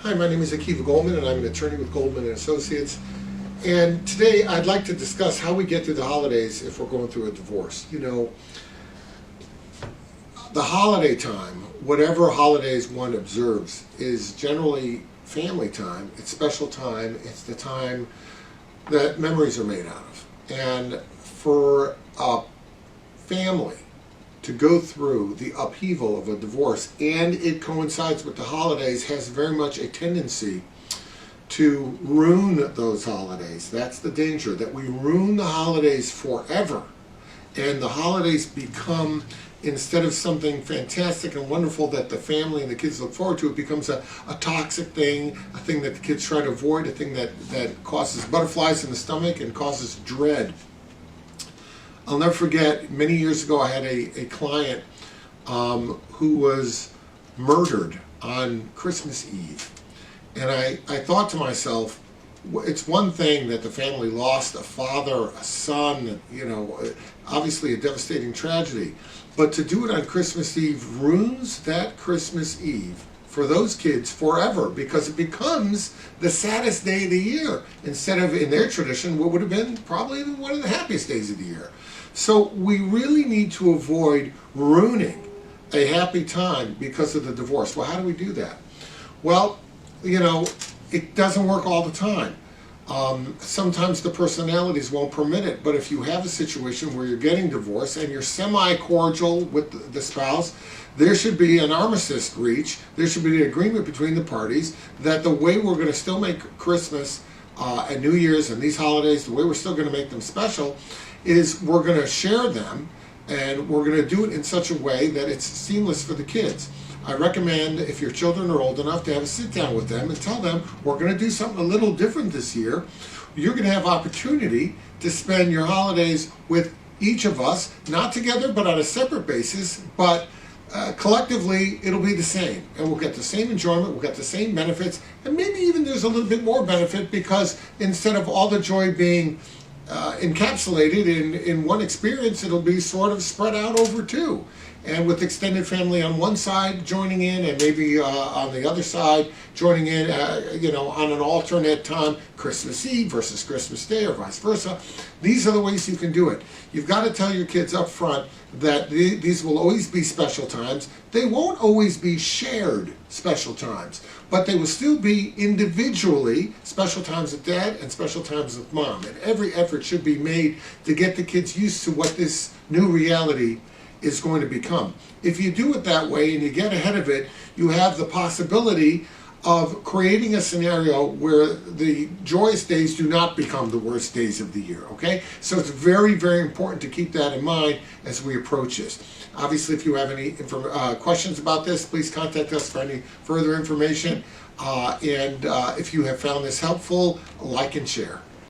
Hi, my name is Goldman, and I'm an attorney with Goldman and Associates. And today I'd like to discuss how we get through the holidays if we're going through a divorce. You know, the holiday time, whatever holidays one observes, is generally family time. It's special time. It's the time that memories are made out of. And for a family to go through the upheaval of a divorce, and it coincides with the holidays, has very much a tendency to ruin those holidays. That's the danger, that we ruin the holidays forever. And the holidays become, instead of something fantastic and wonderful that the family and the kids look forward to, it becomes a toxic thing, a thing that the kids try to avoid, a thing that causes butterflies in the stomach and causes dread. I'll never forget, many years ago I had a client who was murdered on Christmas Eve. And I thought to myself, it's one thing that the family lost a father, a son, you know, obviously a devastating tragedy. But to do it on Christmas Eve ruins that Christmas Eve for those kids forever, because it becomes the saddest day of the year instead of, in their tradition, what would have been probably one of the happiest days of the year. So we really need to avoid ruining a happy time because of the divorce. Well, how do we do that? Well, you know, it doesn't work all the time. Sometimes the personalities won't permit it, but if you have a situation where you're getting divorced and you're semi-cordial with the spouse, there should be an armistice reached. There should be an agreement between the parties that the way we're going to still make Christmas and New Year's and these holidays, the way we're still going to make them special, is we're going to share them, and we're going to do it in such a way that it's seamless for the kids. I recommend, if your children are old enough, to have a sit down with them and tell them, we're going to do something a little different this year. You're going to have opportunity to spend your holidays with each of us, not together but on a separate basis, but collectively it'll be the same, and we'll get the same enjoyment, we'll get the same benefits, and maybe even there's a little bit more benefit, because instead of all the joy being encapsulated in one experience, it'll be sort of spread out over two. And with extended family on one side joining in, and maybe on the other side joining in, you know, on an alternate time, Christmas Eve versus Christmas Day, or vice versa. These are the ways you can do it. You've got to tell your kids up front that these will always be special times. They won't always be shared special times, but they will still be individually special times with dad and special times with mom. And every effort should be made to get the kids used to what this new reality is going to become. If you do it that way and you get ahead of it, you have the possibility of creating a scenario where the joyous days do not become the worst days of the year, okay? So it's very, very important to keep that in mind as we approach this. Obviously, if you have any questions about this, please contact us for any further information. And if you have found this helpful, like and share.